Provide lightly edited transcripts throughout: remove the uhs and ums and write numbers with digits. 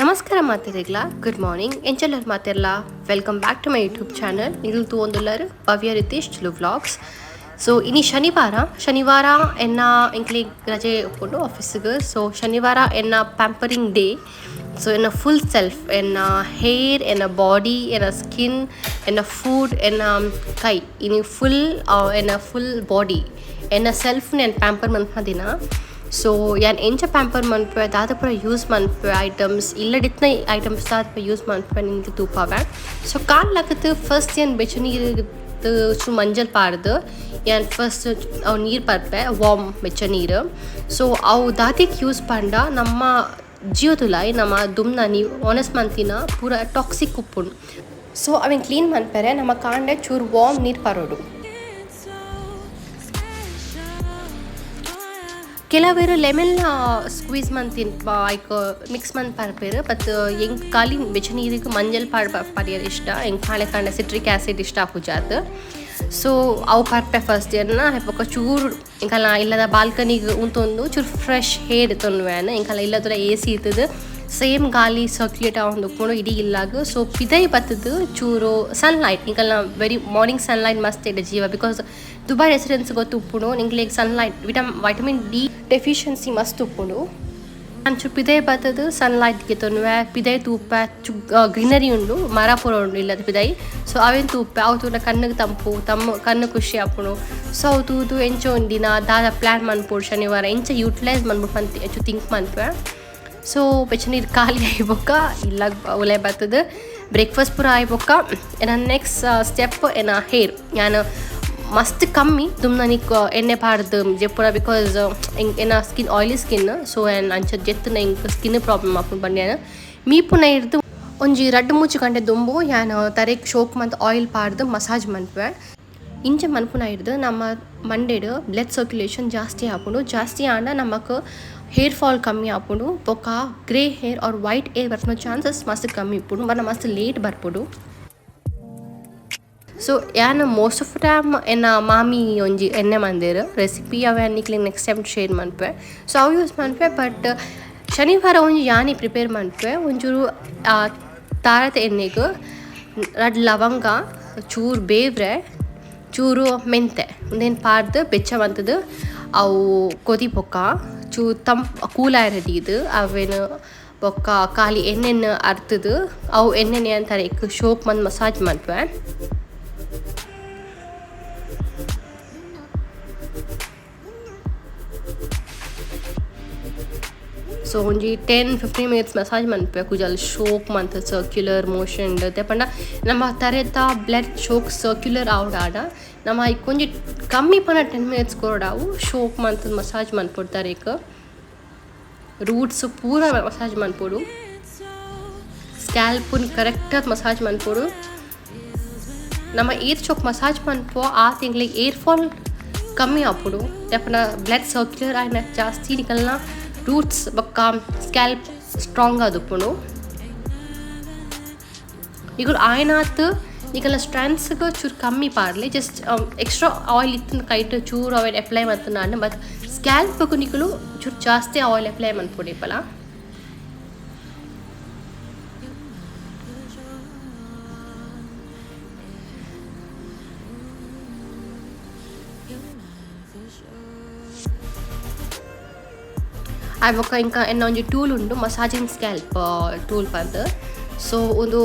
ನಮಸ್ಕಾರ ಮಾತಿರಲ್ಲ, good morning ಎಂಚೆಲ್ಲರು ಮಾತಿರಲ್ಲ. Welcome back to my YouTube channel. ಇದು ತೋಂದುಲ್ಲರು ಭವ್ಯ ರಿತೇಶ್ ತುಳು ವ್ಲಾಗ್ಸ್. ಸೊ ಇನಿ ಶನಿವಾರ ಎನ್ನ ಎಂಕ್ಲಿಗೆ ರಜೆ ಒಪ್ಕೊಂಡು ಆಫೀಸಿಗೆ. ಸೊ ಶನಿವಾರ ಎನ್ನ ಪ್ಯಾಂಪರಿಂಗ್ ಡೇ. ಸೊ ಎನ್ನ ಫುಲ್ ಸೆಲ್ಫ್, ಎನ್ನ ಹೇರ್, ಎನ್ನ ಬಾಡಿ, ಎನ್ನ ಸ್ಕಿನ್, ಎನ್ನ ಫುಡ್, ಎನ್ನ ಕೈ ಇನಿ ಎನ್ನ ಫುಲ್ ಬಾಡಿ ಎನ್ನ ಸೆಲ್ಫ್ ನಾನು ಪ್ಯಾಂಪರ್ ಮನ್ಪದಿನ. ಸೊ ಯಾನ್ ಎಂಚ ಪ್ಯಾಂಪರ್ ಮನ್ಪೆ ದಾದ ಪೂರ ಯೂಸ್ ಮನ್ಪೆ ಐಟಮ್ಸ್ ಇಲ್ಲಡಿತ್ನ ಐಟಮ್ಸ್ ದಾದ ಯೂಸ್ ಮನ್ಪೆ ನಿಂಗೆ ತೂಪಾವೆ. ಸೊ ಕಾಲ್ ಲಕ್ಕತ್ತು ಫಸ್ಟ್ ಏನು ಬೆಚ್ಚ ನೀರು ಚು ಮಂಜಲ್ ಪಾಡ್ದು ಯಾನ್ ಫಸ್ಟ್ ಅವು ನೀರು ಪರ್ಪೆ ವಾರ್ಮ್ ಬೆಚ್ಚ ನೀರು. ಸೊ ಅವು ದಾದಿಗೆ ಯೂಸ್ ಪಂಡ ನಮ್ಮ ಜೀವದುಲಾಯಿ ನಮ್ಮ ದುಮ್ನ ನೀವು ಆನೆಸ್ಟ್ ಮಂತಿನ ಪೂರ ಟಾಕ್ಸಿಕ್ ಉಪ್ಪುಂಡು. ಸೊ ಅವೇನು ಕ್ಲೀನ್ ಮನ್ಪೆರೆ ನಮ್ಮ ಕಾಂಡೆ ಚೂರು ವಾರ್ಮ್ ನೀರು ಪರೋಡು. ಕೆಲವರು ಲೆಮನ್ ಸ್ಕ್ವೀಸ್ ಮಂತಿನ ಐಕ್ ಮಿಕ್ಸ್ ಮಂತ್ ಪರ್ಪೇರು. ಬಟ್ ಹೆಂಗೆ ಖಾಲಿ ಬೆಚ್ಚ ನೀರಿಗೆ ಮಂಜಲ್ ಪಡಿಯೋದು ಇಷ್ಟ, ಹೆಂಗೆ ಕಾಣೆ ಸಿಟ್ರಿಕ್ ಆ್ಯಸಿಡ್ ಇಷ್ಟ ಪೂಜಾತ್. ಸೊ ಅವು ಪರ್ಪೆ ಫಸ್ಟ್ ಏನ ಹೆಪ್ಪಕ್ಕ ಚೂರು ಇಂಕಲ್ಲ ಇಲ್ಲದ ಬಾಲ್ಕನಿಗೆ ಉಂತೊಂದು ಚೂರು ಫ್ರೆಶ್ ಹೇರ್ ತೊನ್ವೇನ ಇಂಕಲ್ಲ ಇಲ್ಲದ್ರ ಎ ಸಿ ಇರ್ತದೆ ಸೇಮ್ ಗಾಳಿ ಸರ್ಕ್ಯುಲೇಟ್ ಆಗೊಂಡು ಇಡೀ ಇಲ್ಲಾಗ. ಸೊ ಪಿದೈ ಬತ್ತದು ಚೂರು ಸನ್ಲೈಟ್ ಇಂಕಲ್ಲ ವೆರಿ ಮಾರ್ನಿಂಗ್ ಸನ್ಲೈಟ್ ಮಸ್ತ್ ಇದೆ ಜೀವ. ಬಿಕಾಸ್ ದುಬೈ ರೆಸಿಡೆನ್ಸ್ ಗೊತ್ತು ಉಪ್ಪುಡು ನಿಂಗೆ ಸನ್ಲೈಟ್ ವೈಟಮಿನ್ ಡಿ ಡೆಫಿಷಿಯನ್ಸಿ ಮಸ್ತ್ ಉಪ್ಪುಡು. ಅಂಚು ಪಿದೈ ಬತ್ತದು ಸನ್ಲೈಟ್ಗೆ ತೊನ್ವೆ ಪಿದೈ ತೂಪ ಗ್ರೀನರಿ ಉಂಡು, ಮರ ಪೂರ ಉಂಡು ಇಲ್ಲದ ಪಿದೈ. ಸೊ ಅವೇನು ತೂಪ ಅವು ತೂನ ಕಣ್ಣಿಗೆ ತಂಪು ಕಣ್ಣು ಖುಷಿ ಆಪುಣು. ಸೊ ಅವು ತೂದು ಎಂಚೋ ಒಂದಿನ ದಾದ ಪ್ಲ್ಯಾನ್ ಮನ್ಪುಡು ಶನಿವಾರ ಎಂಚ ಯೂಟಿಲೈಸ್ ಮನ್ಬಿಟ್ಟು ಹೆಚ್ಚು ಥಿಂಕ್ ಮನ್ಪೆ. ಸೊ ಬೆಚ್ಚ ನೀರು ಖಾಲಿ ಆಯ್ಬೊಕ್ಕ ಇಲ್ಲ ಒಲೆ ಬರ್ತದೆ ಬ್ರೇಕ್ಫಾಸ್ಟ್ ಪೂರ ಆಯ್ಬೊಕ್ಕ. ನನ್ನ ನೆಕ್ಸ್ಟ್ ಸ್ಟೆಪ್ ಏನ ಹೇರ್ ನಾನು ಮಸ್ತ್ ಕಮ್ಮಿ ದುಮ್ನನಿಕ್ ಎಣ್ಣೆ ಪಾಡ್ದು ಜೆಪ್ಪುರ. ಬಿಕಾಸ್ ಏನ ಸ್ಕಿನ್ ಆಯಿಲಿ ಸ್ಕಿನ್. ಸೊ ಏನು ಅಂಚ ಜೆತ್ತನ ಹಿಂಗೆ ಸ್ಕಿನ್ ಪ್ರಾಬ್ಲಮ್ ಆಪುಂಡು ಬಂದ್ಯಾನ ಮೀಪುನ ಹಿಡ್ದು ಒಂಜಿ 2-3 ಗಂಟೆ ದುಂಬು ಯಾನು ತರೆಕ್ ಶೋಕ್ ಮಂತ್ ಆಯಿಲ್ ಪಾಡ್ದು ಮಸಾಜ್ ಮನ್ಪೆ. ಇಂಚ ಮನ್ಪುನ ಹಿಡ್ದು ನಮ್ಮ ಮಂಡೆಡು ಬ್ಲಡ್ ಸರ್ಕ್ಯುಲೇಷನ್ ಜಾಸ್ತಿ ಆಪುಂಡು. ಜಾಸ್ತಿ ಆಂಡ ನಮಕ್ ಹೇರ್ ಫಾಲ್ ಕಮ್ಮಿ ಆಪುಂಡು. ಬೊಕ್ಕ grey hair or white hair ಬರ್ಪುನ ಚಾನ್ಸಸ್ ಮಸ್ತ್ ಕಮ್ಮಿ ಇಪ್ಪುಂಡು. ಮನ ಮಸ್ತ್ ಲೇಟ್ ಬರ್ಪುಡು. ಸೊ ಯಾನು ಮೋಸ್ಟ್ ಆಫ್ ಟೈಮ್ ಎನ್ನ ಮಾಮಿ ಒಂಜಿ ಎಣ್ಣೆ ಮಂದೇರು ರೆಸಿಪಿ ಅವ ನಿಕ್ಲಿಗೆ ನೆಕ್ಸ್ಟ್ ಟೈಮ್ ಶೇರ್ ಮನ್ಪೆ. ಸೊ ಅವು ಯೂಸ್ ಮನ್ಪೆ. ಬಟ್ ಶನಿವಾರ ಒಂಜಿ ಯಾನಿ ಪ್ರಿಪೇರ್ ಮನ್ಪೆ ಒಂಚೂರು ತಾರತೆ ಎಣ್ಣೆಗೆ 2 ಲವಂಗ, ಚೂರು ಬೇವ್ರೆ, ಚೂರು ಮೆಂತೆ ಒಂದೇನು ಪಾಡ್ದು ಬೆಚ್ಚ ಬಂತದ್ದು ಅವು ಕೊದಿ ಪೊಕ್ಕ ಚೂರು ಕೂಲಾಯ ರೆಡಿದು ಅವೇನು ಪೊಕ್ಕ ಖಾಲಿ ಎಣ್ಣೆನ ಅರ್ತದು ಅವು ಎಣ್ಣೆನೆ ಅಂತಾರೆ ಶೋಕ್ ಮಂದು ಮಸಾಜ್ ಮನ್ಪೆ. ಸೊ ಒಂಜಿ 10-15 ಮಿನಿಟ್ಸ್ ಮಸಾಜ್ ಮನ್ಪೆ ಕುಜಲ್ ಶೋಕ್ ಮಂತ್ ಸರ್ಕ್ಯುಲರ್ ಮೋಷನ್ ತೆಪಂಡ ನಮ್ಮ ತರೆತ ಬ್ಲಡ್ ಶೋಕ್ ಸರ್ಕ್ಯುಲರ್ ಆವಡಾಡ ನಮ್ಮ ಕೊಂಚ ಕಮ್ಮಿ ಪನ 10 ಮಿನಿಟ್ಸ್ ಕೊರಡಾವು ಶೋಕ್ ಮಂತ್ ಮಸಾಜ್ ಮನ್ಪೊಡ್ತಾರೆ. ರೂಟ್ಸ್ ಪೂರ ಮಸಾಜ್ ಮನ್ಪೊಡು, ಸ್ಕ್ಯಾಲ್ಪುನ್ ಕರೆಕ್ಟಾಗಿ ಮಸಾಜ್ ಮನ್ಪೊಡು. ನಮ್ಮ ಏರ್ ಚೋಕ್ ಮಸಾಜ್ ಮನ್ಪೋ ಆ ತಿಂಗಳಿಗೆ ಏರ್ ಫಾಲ್ ಕಮ್ಮಿ ಆಪುಡು. ತೆಪಂಡ ಬ್ಲಡ್ ಸರ್ಕ್ಯುಲರ್ ಆಯ್ನ ಜಾಸ್ತಿ ನಿಕಲ್ನ ರೂಟ್ಸ್ ಬೊಕ್ಕ ಸ್ಕ್ಯಾಲ್ಪ್ ಸ್ಟ್ರಾಂಗ್ ಆದುಪ್ಪುಂಡು. ಈಗ ಆಯ್ನಾತ್ ಈಗೆಲ್ಲ ಸ್ಟ್ರಾಂಡ್ಸ್ಗೆ ಚೂರು ಕಮ್ಮಿ ಪಾಡ್ಲಿ ಜಸ್ಟ್ ಎಕ್ಸ್ಟ್ರಾ ಆಯಿಲ್ ಇತ್ತು ಕೈಟ್ ಚೂರು ಆಯಿಲ್ ಅಪ್ಲೈ ಮಾಡ್ತು ನಾನು. ಬಟ್ ಸ್ಕ್ಯಾಲ್ಪ್ಗೂ ನಿಕಲು ಚೂರು ಜಾಸ್ತಿ ಆಯಿಲ್ ಅಪ್ಲೈ ಮಾಡ್ಕೊಡಿಪ್ಪಲ್ಲ. ಅವಾಗ ಇಂಕ ಎನ್ನ ಒಂಜಿ ಟೂಲ್ ಉಂಡು ಮಸಾಜಿಂಗ್ ಸ್ಕ್ಯಾಲ್ಪ್ ಟೂಲ್ ಪಂದ್. ಸೊ ಒಂದು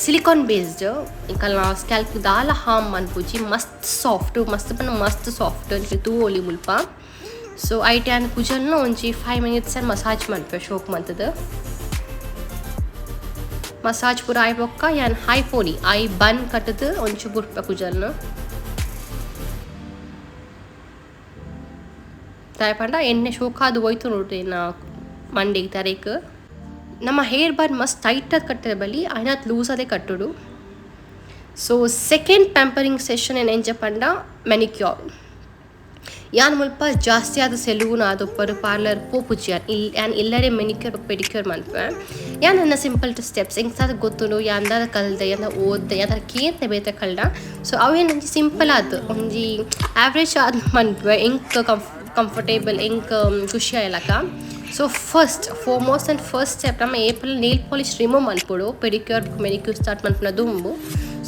ಸಿಲಿಕಾನ್ ಬೇಸ್ಡ್ ಇಂಕಲ್ಲ ಸ್ಕ್ಯಾಲ್ಪ್ ದಾಲ ಹಾಮ್ ಮನ್ಪುಜಿ ಮಸ್ತ್ ಸಾಫ್ಟ್ ಮಸ್ತ್ ಪನ್ನ ಮಸ್ತ್ ಸಾಫ್ಟ್ ತೂವೊಲಿ ಮುಲ್ಪ. ಸೊ ಐಟ್ಯಾನ್ ಕುಜಲ್ನ ಒಂಜಿ 5 ಮಿನಿಟ್ಸ್ ಮಸಾಜ್ ಮನ್ಪೆ ಶೋಕ್ ಮಂತದ ಮಸಾಜ್ ಪೂರ ಆಯ್ಬೊಕ್ಕ ಯಾನ್ ಹೈ ಪೋನಿ ಐ ಬನ್ ಕಟ್ಟದು ಒಂಚು ಬುರ್ಪೆ ಕುಜಲ್ನ ತಾಯ್ಪಂಡ ಎಣ್ಣೆ ಶೋಕಾದು ಹೋಯ್ತು ನೋಡ್ರಿ ನಾ ಮಂಡಿಗೆ ತರೇಕ್. ನಮ್ಮ ಹೇರ್ ಬನ್ ಮಸ್ತ್ ಟೈಟಾಗಿ ಕಟ್ಟಿದ ಬಳಿ ಐನಾತ್ ಲೂಸ್ ಅದೇ ಕಟ್ಟುಡು. ಸೊ ಸೆಕೆಂಡ್ ಪ್ಯಾಂಪರಿಂಗ್ ಸೆಷನ್ ಏನು ಎಂಜ ಪಂಡ ಮೆನಿಕ್ಯೂರ್. ಯಾನ್ ಮುಲ್ಪ ಜಾಸ್ತಿ ಆದ ಸೆಲೂನ್ ಆದೊಪ್ಪರು ಪಾರ್ಲರ್ ಪೋಪುಜಿ ಯಾನ್ ಇಲ್ಲಡೆ ಮೆನಿಕ್ಯೂರ್ ಪೆಡಿಕ್ಯೂರ್ ಮನ್ಪೆ ಯಾನ್ ನನ್ನ ಸಿಂಪಲ್ ಟು ಸ್ಟೆಪ್ಸ್ ಎಂಕ್ಸಾದ ಗೊತ್ತುಂಡು ಯಾಂದಾದ ಕಲ್ದೆ ಯಾಂದ ಓದ್ದೆ ಯಾಂದಾದ ಕೇಂತೆ ಬೇತೆ ಕಲ್ಡ ಸೊ ಅವು ಏನು ಒಂಜಿ ಸಿಂಪಲ್ ಆದ್ ಒಂಜಿ ಆವ್ರೇಜ್ ಆದ್ ಮನ್ಪೆ ಎಂಕ್ ಕಂಫರ್ಟೇಬಲ್ ಎಂಕ್ ಖುಷಿ ಆಯ್ಲಕ so first foremost and first step ನಮ್ಮ ಏಪಲ್ ನೇಲ್ ಪಾಲಿಶ್ ರಿಮೂವ್ ಮನ್ಪೊಡು ಪೆಡಿಕ್ಯೂರ್ ಮೆನಿಕ್ಯೂರ್ ಸ್ಟಾರ್ಟ್ ಮನ್ಪುನ ದುಂಬು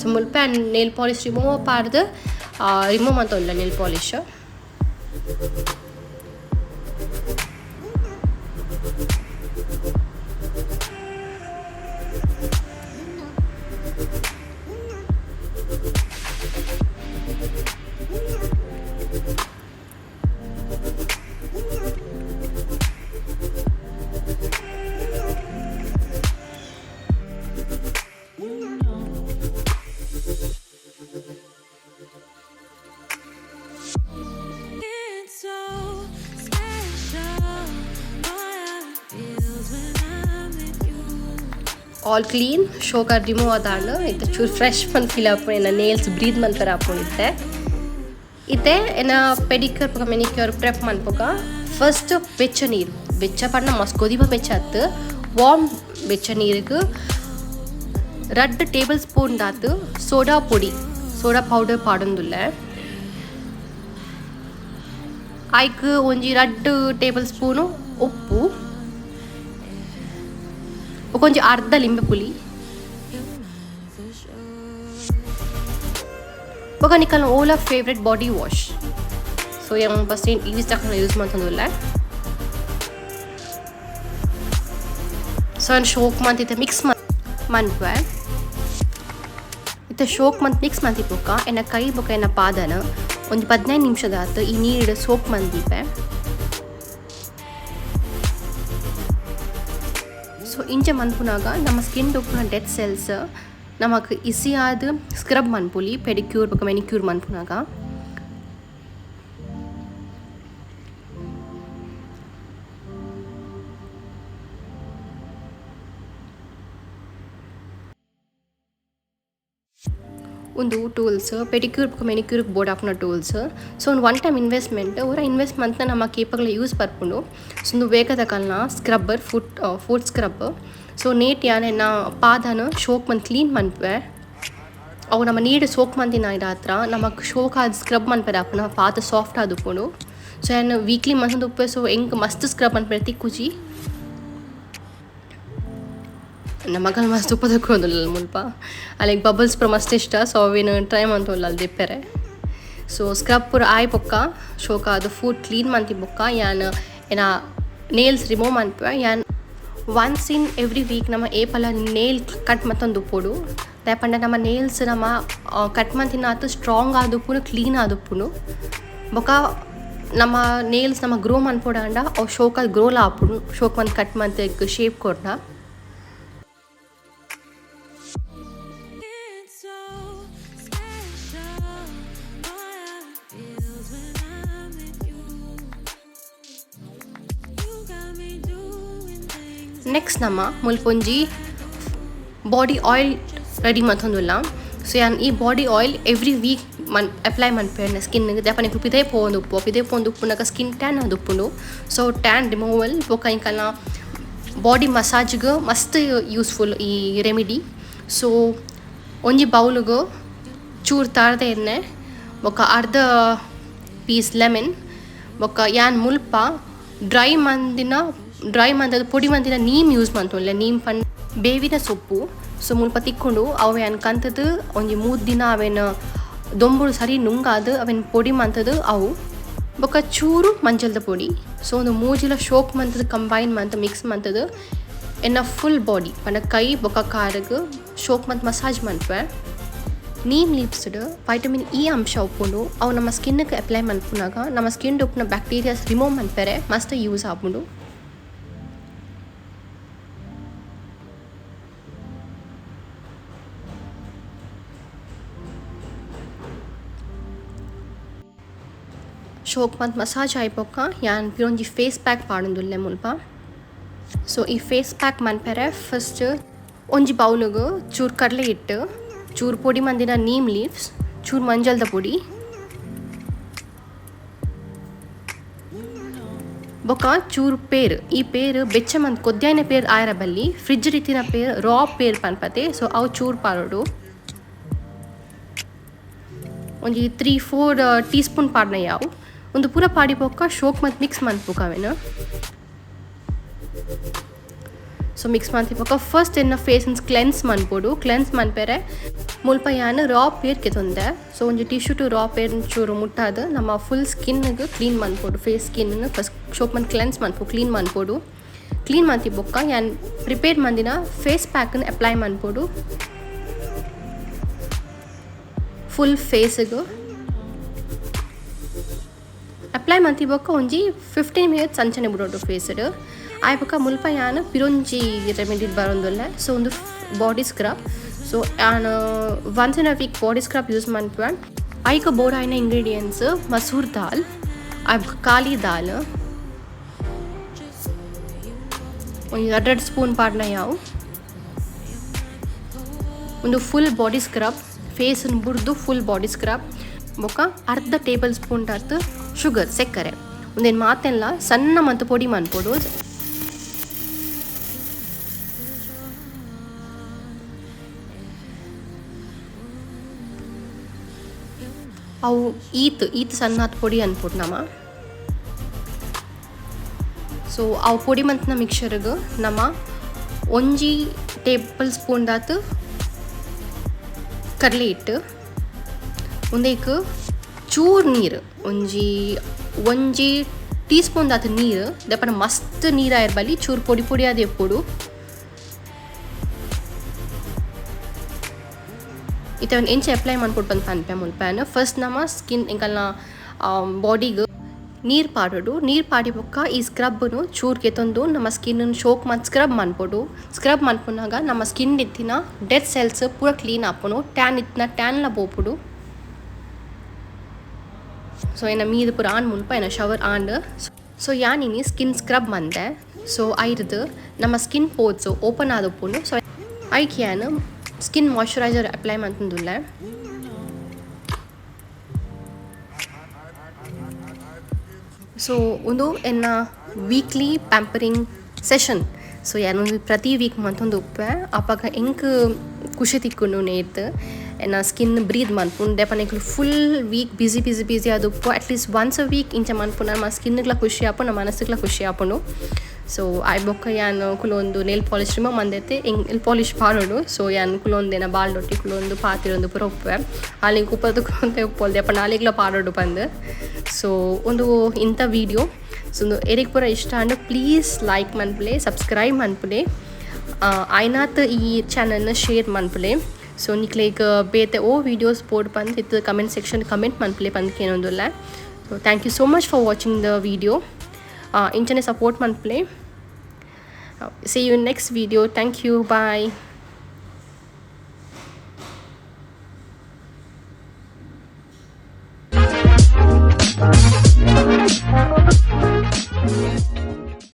ಸೊ ಮುಲ್ಪ ನೇಲ್ ಪಾಲಿಶ್ ರಿಮೂವ್ ಪಾಡ್ದು ರಿಮೂವ್ ಮಂತೊಲ್ಲ ನೇಲ್ ಪಾಲಿಶ್ ಆಲ್ ಕ್ಲೀನ್ ಶೋಕರ್ ರಿಮೂವ್ ಆದಾಂಡು ಇತ್ತೆ ಚೂರು ಫ್ರೆಶ್ ಮನ್ ಫೀಲ್ ಆಪು ಏನ ನೇಲ್ಸ್ ಬ್ರೀತ್ ಮನ್ಪರ ಆಪುಂಡಿತ್ತೆ ಇತ್ತೆ ಏನ ಪೆಡಿಕ್ಯೂರ್ ಪಕ್ಕ ಮೆನಿಕ್ಯೂರ್ ಪ್ರೆಪ್ ಮನ್ಪುಗ ಫಸ್ಟ್ ಬೆಚ್ಚ ನೀರು ಬೆಚ್ಚ ಪಂಡ ಮಸ್ತ್ ಕೊದಿಬ ಬೆಚ್ಚ ಅತ್ತು ವಾರ್ಮ್ ಬೆಚ್ಚ ನೀರಿಗೆ 2 ಟೇಬಲ್ ಸ್ಪೂನ್ ದಾತು ಸೋಡಾ ಪೊಡಿ ಸೋಡಾ ಪೌಡರ್ ಪಾಡೊಂದುಲ್ಲೆ ಐಕ್ ಒಂಜಿ 2 ಟೇಬಲ್ ಸ್ಪೂನು ಉಪ್ಪು కొంచెం అర్ధ లింబె పులి ఒక nickel Ola favourite body wash so ఏం ఫస్ట్ ఈ ಸ್ಟಾಕ್ ಯೂಸ್ ಮಾಡ್ತಂದಿಲ್ಲ ಸೊ ನಾನು ಶೋಕ್ ಮಂತಿತ್ತೆ ಮಿಕ್ಸ್ ಮನ್ಪೆ ಇತ್ತೆ ಶೋಕ್ ಮಂತ್ ಮಿಕ್ಸ್ ಮಂತಿಪ್ಪುಕ್ಕ ಎನ್ನ ಕೈ ಬೊಕ್ಕ ಎನ್ನ ಪಾದನ ಒಂದು 15 ನಿಮಿಷದ ಆತು ಈ ನೀರು ಸೋಪ್ ಮಂದಿಪ್ಪೆ ಸೊ ಇಂಚೆ ಮನ್ಪುನಾಗ ನಮ್ಮ ಸ್ಕಿನ್ ಉಪ್ಪುನ ಡೆಡ್ ಸೆಲ್ಸ್ ನಮಗೆ ಈಸಿಯಾದ ಸ್ಕ್ರಬ್ ಮನ್ಪುಲಿ ಪೆಡಿಕ್ಯೂರ್ ಬೊಕ ಮೆನಿಕ್ಯೂರ್ ಮನ್ಪುನಾಗ ಒಂದು ಟೂಲ್ಸ್ ಪೆಡಿಕ್ಯೂರ್ ಬೊಕ ಮೆನಿಕ್ಯೂರ್ಗೆ ಬೋರ್ಡ್ ಆಫ್ನ ಟೂಲ್ಸ್ ಸೊ ಒಂದು ಒನ್ ಟೈಮ್ ಇನ್ವೆಸ್ಟ್ಮೆಂಟ್ ಅವರ ಇನ್ವೆಸ್ಟ್ಮೆಂಟ್ನ ನಮ್ಮ ಕೇಪಗಳ ಯೂಸ್ ಬರ್ಕೊಂಡು ಸೊ ಒಂದು ವೇಗದ ಕಲ್ನ ಸ್ಕ್ರಬ್ಬರ್ ಫುಟ್ ಸ್ಕ್ರಬ್ ಸೊ ನೇಟ್ ಯಾನೆನ್ನ ಪಾದನ ಶೋಕ್ ಮಂತ್ ಕ್ಲೀನ್ ಮನ್ಪೆ ಅವು ನಮ್ಮ ನೀಡು ಸೋಕ್ ಮಂತಿನ ಇದಾತ್ರ ನಮಗೆ ಶೋಕ್ ಆದ ಸ್ಕ್ರಬ್ ಮನ್ಪೆರ ಆಪುನ ಪಾದ ಸಾಫ್ಟ್ ಆದುಪ್ಪುಂಡು ಸೊ ಏನು ವೀಕ್ಲಿ ಮಂತ್ ಉಪ್ಪೆ ಸೊ ಹೆಂಗೆ ಮಸ್ತ್ ಸ್ಕ್ರಬ್ ಮನ್ಪೆರ ತಿಕ್ಕುಜಿ ನಮಗಲ್ಲಿ ಮಸ್ತ್ ಉಪ್ಪು ತಕ್ಕೊಂದಿಲ್ಲ ಮುಲ್ಪ ಅಲ್ಲಿಗೆ ಬಬಲ್ಸ್ ಪುರ ಮಸ್ತ್ ಇಷ್ಟ ಸೊ ಅವೇನು ಟ್ರೈ ಮಂತಲ್ಲ ಅಲ್ಲಿ ದಿಪ್ಪೆರೆ ಸೊ ಸ್ಕ್ರಬ್ ಪುರ ಆಯ್ ಬೊಕ್ಕ ಶೋಕ ಅದು ಫುಡ್ ಕ್ಲೀನ್ ಮಂತಿ ಬೊಕ್ಕ ಯಾನ್ ಏನ ನೇಲ್ಸ್ ರಿಮೂವ್ ಮನ್ಪೆ ಯಾನ್ ಒನ್ಸ್ ಇನ್ ಎವ್ರಿ ವೀಕ್ ನಮ್ಮ ಏಪಲ ನೇಲ್ ಕಟ್ ಮತ್ತೊಂದು ಉಪ್ಪುಡು ದಾಪಂಡ ನಮ್ಮ ನೇಲ್ಸ್ ನಮ್ಮ ಕಟ್ ಮಂತಿನ ಆತು ಸ್ಟ್ರಾಂಗ್ ಆದುಪ್ಪುನು ಕ್ಲೀನ್ ಆದುಪ್ಪುನು ಬೊಕ್ಕ ನಮ್ಮ ನೇಲ್ಸ್ ನಮ್ಮ ಗ್ರೋ ಮನ್ಪೊಡ ಅಂಡ ಅವು ಶೋಕ ಗ್ರೋಲ ಆಪುಡು ಶೋಕ್ ಮಂತ್ ಕಟ್ ಮಂತ್ ಶೇಪ್ ಕೊಡ್ನ ನೆಕ್ಸ್ಟ್ ನಮ್ಮ ಮುಲ್ಪೊಂಜಿ ಬಾಡಿ ಆಯಿಲ್ ರೆಡಿ ಮತ್ತೊಂದುಲ್ಲ ಸೊ ಯಾನ್ ಈ body oil every week apply ಮನ್ಪೆ ಸ್ಕಿನ್ಗೆ ದಪ್ಪನಿಗೆ ಪಿದೇ ಪೋಂದು ಉಪ್ಪುನಾಗ ಸ್ಕಿನ್ ಟ್ಯಾನ್ ಅದು ಉಪ್ಪುಂಡು ಸೊ ಟ್ಯಾನ್ ರಿಮೂವಲ್ ಬೊಕ್ಕ ಇಂಕಲ್ನ ಬಾಡಿ ಮಸಾಜ್ಗೆ ಮಸ್ತ್ ಯೂಸ್ಫುಲ್ ಈ ರೆಮಿಡಿ ಸೊ ಒಂಜಿ ಬೌಲ್ಗೆ ಚೂರು ತಾರ್ದ ಎಣ್ಣೆ ಬೊಕ್ಕ ಅರ್ಧ ಪೀಸ್ ಲೆಮನ್ ಬೊಕ್ಕ ಯಾನ್ ಮುಲ್ಪ ಡ್ರೈ ಮಂದದ ಪೊಡಿ ಮಂದಿನ ನೀಮ್ ಯೂಸ್ ಮಾಡ್ತೊಳ್ಳೆ ನೀಮ್ ಪಂಡ್ ಬೇವಿನ ಸೊಪ್ಪು ಸೊ ಮುಲ್ಪ ತಿಕ್ಕೊಂಡು ಅವು ಏನು ಕಂತದ್ದು ಒಂಜಿ 3 ದಿನ ಅವೇನು ದೊಂಬುಳು ಸರಿ ನುಂಗಾದು ಅವೇನು ಪೊಡಿ ಮಂತದ್ದು ಅವು ಬೊಕ್ಕ ಚೂರು ಮಂಜಲ್ದ ಪೊಡಿ ಸೊ ಒಂದು 3 ಜಿಲ ಶೋಕ್ ಮಂತದ್ದು ಕಂಬೈನ್ ಮಂತ ಮಿಕ್ಸ್ ಮಂತದ್ದು ಎನ್ನ ಫುಲ್ ಬಾಡಿ ಪಂಡ ಕೈ ಬೊಕ್ಕ ಕಾರಿಗೆ ಶೋಕ್ ಮಂತ್ ಮಸಾಜ್ ಮನ್ಪೆ ನೀಮ್ ಲೀವ್ಸ್ಡ್ ವೈಟಮಿನ್ ಇ ಅಂಶ ಉಪ್ಪುಂಡು ಅವು ನಮ್ಮ ಸ್ಕಿನ್ಗೆ ಅಪ್ಲೈ ಮನ್ಪುನಾಗ ನಮ್ಮ ಸ್ಕಿನ್ ಉಪ್ಪುನ ಬ್ಯಾಕ್ಟೀರಿಯಾಸ್ ರಿಮೂವ್ ಮನ್ಪೆರೆ ಮಸ್ತ್ ಯೂಸ್ ಆಪುಂಡು ಶೋಕ್ ಮಂತ್ ಮಸಾಜ್ ಆಯ್ಪೊಕ್ಕ ಯಾನ್ ಪಿರೊಂಜಿ ಫೇಸ್ ಪ್ಯಾಕ್ ಪಾಡೊಂದುಲ್ಲೆ ಮುಲ್ಪ ಸೊ ಈ ಫೇಸ್ ಪ್ಯಾಕ್ ಮನ್ಪೆರೆ ಫಸ್ಟ್ ಒಂಜಿ ಬೌಲಿಗೆ ಚೂರು ಕಡಲೆ ಹಿಟ್ಟು ಚೂರು ಪೊಡಿ ಮಂದಿನ ನೀಮ್ ಲೀವ್ಸ್ ಚೂರು ಮಂಜಲ್ದ ಪೊಡಿ ಬೊಕ ಚೂರು ಪೇರು ಈ ಪೇರು ಬೆಚ್ಚ ಮಂತ್ ಕೊದ್ಯಾಯಿನ ಪೇರು ಆಯರ ಬಲ್ಲಿ ಫ್ರಿಡ್ಜ್ ರೀತಿನ ಪೇರು ರಾ ಪೇರು ಪನ್ಪತೆ ಸೊ ಅವು ಚೂರು ಪಾರೋಡು ಒಂಜಿ 3-4 ಟೀ ಸ್ಪೂನ್ ಪಾಡ್ನ ಯಾವು ಒಂದು ಪೂರ ಪಾಡಿ ಪೊಕ್ಕ ಶೋಕ್ ಮತ್ತು ಮಿಕ್ಸ್ ಮಂತ್ಪುಕವೇನು ಸೊ ಮಿಕ್ಸ್ ಮಂತಿಪೊಕ್ಕ ಫಸ್ಟ್ ಎನ್ನ ಫೇಸನ್ಸ್ ಕ್ಲೆನ್ಸ್ ಮನ್ಪೊಡು ಕ್ಲೆನ್ಸ್ ಮನ್ಪೆರೆ ಮುಲ್ಪ ಯಾನು ರಾ ಪೇರ್ ಕೆತ್ತೊಂದೆ ಸೊ ಒಂಜಿ ಟಿಶ್ಯೂ ಟು ರಾ ಪೇರ್ ಚೂರು ಮುಟ್ಟಾದ ನಮ್ಮ ಫುಲ್ ಸ್ಕಿನ್ಗೆ ಕ್ಲೀನ್ ಮನ್ಪೊಡು ಫೇಸ್ ಸ್ಕಿನ್ನ ಫಸ್ಟ್ ಶೋಕ್ ಮಂತ್ ಕ್ಲೆನ್ಸ್ ಮನ್ಪು ಕ್ಲೀನ್ ಮನ್ಪೊಡು ಕ್ಲೀನ್ ಮಂತಿಪೊಕ್ಕ ಯಾನ್ ಪ್ರಿಪೇರ್ ಮಂದಿನ ಫೇಸ್ ಪ್ಯಾಕನ್ನು ಅಪ್ಲೈ ಮನ್ಪೊಡು ಫುಲ್ ಫೇಸ್ಗೆ ಅಪ್ಲೈ ಮಂತಿಪೊಕ್ಕ ಒಂಜಿ 15 ಮಿನಿಟ್ಸ್ ಅಂಚನೆ ಬಿಡೋಡು ಫೇಸ್ಡ್ ಆಯ್ಪಕ್ಕ ಮುಲ್ಪ ಯಾನು ಪಿರೊಂಜಿ ರೆಮಿಡಿ ಬರೋಂದುಲ್ಲ ಸೊ ಒಂದು ಬಾಡಿ ಸ್ಕ್ರಬ್ ಸೊ ನಾನು once in a week body scrub use ಮನ್ಪುವೆ ಐಕ ಬೋರ್ಡ್ ಆಯ್ನ ಇಂಗ್ರೀಡಿಯೆಂಟ್ಸ್ ಮಸೂರ್ ದಾಲ್ ಕಾಲಿ ದಾಲ್ ಒಂದು 2 ಸ್ಪೂನ್ ಪಾಡ್ನ ಯಾವು ಒಂದು ಫುಲ್ ಬಾಡಿ ಸ್ಕ್ರಬ್ ಫೇಸನ್ನು ಬುಡ್ದು ಫುಲ್ ಬಾಡಿ ಸ್ಕ್ರಬ್ ಬೊಕ್ಕ ಅರ್ಧ ಟೇಬಲ್ ಸ್ಪೂನ್ ಅರ್ಥ ಶುಗರ್ ಸಕ್ಕರೆ ಒಂದೇನು ಮಾತೆಲ್ಲ ಸಣ್ಣ ಮತ್ತು ಪೊಡಿ ಮನ್ಪೊಡು ಅವು ಈತ್ ಸಣ್ಣ ಪೊಡಿ ಅನ್ಪೊಡು ನಮ್ಮ ಸೊ ಅವು ಪೊಡಿ ಮಂತ್ನ ಮಿಕ್ಸರ್ಗೆ ನಮ್ಮ ಒಂಜಿ ಟೇಬಲ್ ಸ್ಪೂನ್ ದಾತು ಕಡಲೆ ಹಿಟ್ಟು ಒಂದೇಕ್ ಚೂರು ನೀರು ಒಂಜಿ ಟೀ ಸ್ಪೂನ್ ದಾತು ನೀರು ದಪ್ಪನ ಮಸ್ತ್ ನೀರಾಯರ್ ಬಲ್ಲಿ ಚೂರು ಪೊಡಿ ಪೊಡಿ ಅದು ಎಪ್ಪೊಡು ಇತವನ್ ಎಂಚೆ ಅಪ್ಲೈ ಮಾಡ್ಕೊಟ್ಟು ಬಂದು ಪನ್ಪೆ ಮುಲ್ಪೇನು ಫಸ್ಟ್ ನಮ್ಮ ಸ್ಕಿನ್ ಎಂಕಲ್ನ ಬಾಡಿಗೆ ನೀರು ಪಾಡೋಡು ನೀರು ಪಾಡಿ ಬೊಕ್ಕ ಈ ಸ್ಕ್ರಬ್ನು ಚೂರು ಕೆತ್ತೊಂದು ನಮ್ಮ ಸ್ಕಿನ್ನನ್ನು ಶೋಕ್ ಮತ್ತು ಸ್ಕ್ರಬ್ ಮನ್ಪೊಡು ಸ್ಕ್ರಬ್ ಮನ್ಪುನಾಗ ನಮ್ಮ ಸ್ಕಿನ್ ಇತ್ತಿನ ಡೆಡ್ ಸೆಲ್ಸ್ ಪೂರ ಕ್ಲೀನ್ ಆಪುನು ಟ್ಯಾನ್ ಇತ್ತಿನ ಟ್ಯಾನ್ಲ ಬೋಪುಡು ಸೊ ಏನ ಮೀದು ಪೂರ ಆನ್ ಮುಲ್ಪ ಏನ ಶವರ್ ಆಂಡ್ ಸೊ ಯಾನಿನಿ ಸ್ಕಿನ್ ಸ್ಕ್ರಬ್ ಮಂದೆ ಸೊ ಐರ್ದು ನಮ್ಮ ಸ್ಕಿನ್ ಪೋರ್ಸ್ ಓಪನ್ ಆದಪ್ಪುನು ಸೊ ಐಕ್ ಯಾನು ಸ್ಕಿನ್ ಮಾಯ್ಶ್ಚರೈಸರ್ ಅಪ್ಲೈ ಮಂತಂದುಲ್ಲ ಸೊ ಒಂದು ಎನ್ನ ವೀಕ್ಲಿ ಪ್ಯಾಂಪರಿಂಗ್ ಸೆಷನ್ ಸೊ ಯಾನೊಂದು ಪ್ರತಿ ವೀಕ್ ಮಂತೊಂದು ಉಪ್ಪೆ ಅಪ್ಪಾಗ ಎಂಕ್ ಖುಷಿ ತಿಕ್ಕೊಂಡು ನೇರ್ದು ಎನ್ನ ಸ್ಕಿನ್ ಬ್ರೀದ್ ಮನ್ಪುನ್ ದೆಪನೆಗ್ಲು ಫುಲ್ ವೀಕ್ ಬಿಸಿ ಅದು ಉಪ್ಪು ಅಟ್ಲೀಸ್ಟ್ ಒನ್ಸ್ ಅ ವೀಕ್ ಇಂಚ ಮನ್ಪುನ ನಮ್ಮ ಸ್ಕಿನ್ಗ್ಲ ಖುಷಿ ಆಪು ನಮ್ಮ ಮನಸ್ಸಿಗ್ಲ ಖುಷಿ ಆಪುನು ಸೊ ಆಯ್ ಬೊಕ್ಕ ಯಾನು ಕುಲೊಂದು ನೇಲ್ ಪಾಲಿಶ್ ರಿಮ ಮಂದೈತೆ ನೇಲ್ ಪಾಲಿಶ್ ಪಾಡೋಡು ಸೊ ಯಾನು ಕುಲೊಂದೇನ ಬಾಲ್ಡೊಟ್ಟಿ ಕುಲೊಂದು ಪಾತಿರೊಂದು ಪೂರ ಉಪ್ಪೆ ಹಾಲಿಂಗ್ ಉಪ್ಪದು ಕುಲೊಂತೆ ಉಪ್ಪೊಲ್ದೆ ಅಪ್ಪ ನಾಲಿಗ್ಲ ಪಾಡೋಡು ಬಂದು ಸೊ ಒಂದು ಇಂಥ ವೀಡಿಯೋ ಸೊ ಒಂದು ಎರಿಗೆ ಪೂರ ಇಷ್ಟ ಅಂಡ್ ಪ್ಲೀಸ್ ಲೈಕ್ ಮನ್ಪುಲೆ ಸಬ್ಸ್ಕ್ರೈಬ್ ಮನ್ಪುಲೆ ಆಯ್ನಾತ್ ಈ ಚಾನಲ್ನ ಶೇರ್ ಮನ್ಪುಲೆ ಸೊ ನಿಕ್ಲೇಗ ಬೇತೆ ಓ ವೀಡಿಯೋಸ್ ಬೋರ್ಡ್ ಬಂದು ಇತ್ತು ಕಮೆಂಟ್ ಸೆಕ್ಷನ್ ಕಮೆಂಟ್ ಮನ್ಪುಲೆ ಬಂದಕ್ಕೇನೊಂದಿಲ್ಲ so thank you so much for watching the video ಇಂಚನೆ ಸಪೋರ್ಟ್ ಮನ್ಪುಲೆ see you in next video. Thank you. Bye.